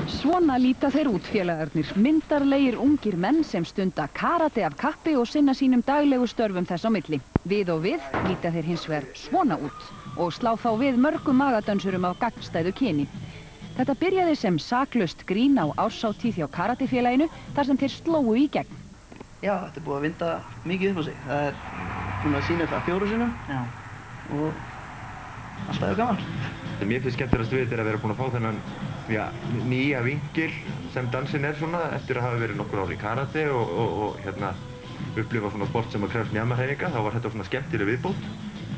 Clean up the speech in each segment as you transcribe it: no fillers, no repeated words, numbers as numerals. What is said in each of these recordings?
Svona líta þeir út, félagarnir, myndarlegir ungir menn sem stunda karate af kappi og sinna sínum daglegu störfum þess á milli. Við og við líta þeir hins vegar svona út og slá þá við mörgum magadönsurum af gagnstæðu kyni. Þetta byrjaði sem saklaust grín á árshátíð hjá karatefélaginu þar sem þeir slógu í gegn. Já, þetta er búið að vinda mikið upp á sig. Það er búin að sýna þetta 4 sinnum og alltaf er gaman. Það mér finnst skemmtilegast við þetta er að vera búin að fá þennan nýja vinkil sem dansinn er svona eftir að hafa verið nokkur ár í karate og upplifa svona sport sem að krefst mjamahreyfinga. Þá var þetta svona skemmtileg viðbót.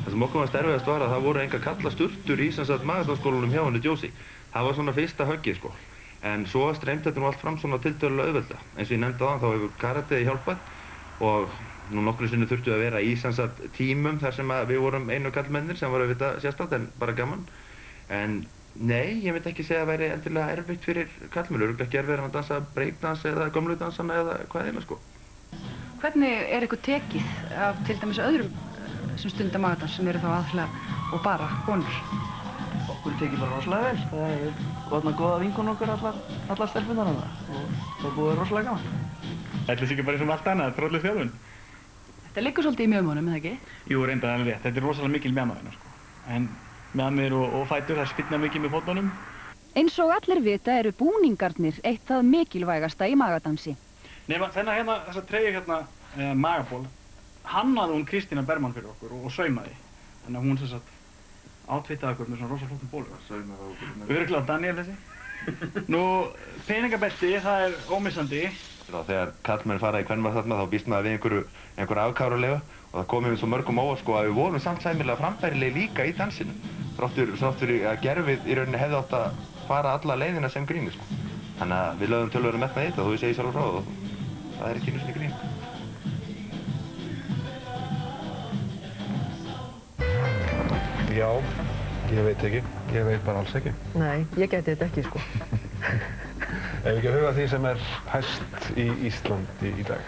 Það sem okkur var erfiðast var að það voru enga kalla sturtur í magaþónsskólanum hjá henni Josie. Það var svona fyrsta höggið sko. En svo streymdi þetta nú allt fram svona tiltölulega auðvelda. Eins og ég nefndi áðan þá hefur karatið hjálpað og nú nokkru sinni þurftu að vera í tímum þar sem við vorum einu kallmennir sem var auðvitað sérstakt en bara gaman. En nei, ég myndi ekki segja að væri endilega erfitt fyrir kallmenn. Örugglega ekki erfiðara að dansa breakdans eða gömludansana eða hvað eina sko. Hvernig er ykkur tekið af til dæmis öðrum sem stunda magadans sem eru þá aðallega og bara konur? Okkur tekið bara rosalega vel. Það er þarna góða vinkun okkur allar stelpunar hana og það búið rosalega gaman. Þetta er ekki bara eins og allt annað, þrótleg þjálfun. Þetta liggur svolítið í mjöðmónum, eða ekki? Jú, reyndar alveg rétt. Þetta er rosalega mikil mjamaðina sko. En mjamir og fætur, það spilna mikið með fótunum. Eins og allir vita eru búningarnir eitt það mikilvægasta í magadansi. Nema þessa treyju magaból, hannaði hún Kristína Bergmann fyrir okkur og saumaði. Þannig að hún átfittaði okkur með svona rosa flottum bólum. Saumaði okkur. Örugglega Daniel þessi. Nú, peningabelti, það er ómissandi. Þegar kallmenn fara í kvenmarsatna þá býst maður við einhverju afkárulega og það komið við svo mörgum óvart sko að við vorum samt sæmilega frambærilegir líka í dansinu. Þrátt fyrir að gerfið í rauninni hefði átt að fara alla leiðina sem gríni sko. Þannig að við lögðum töluvert metna í þetta þó ég segi sjálfur frá og það er ekki einu sinni grín. Já, ég veit ekki. Ég veit bara alls ekki. Nei, ég gæti þetta ekki sko. Ef ekki að huga því sem er hæst í Íslandi í dag.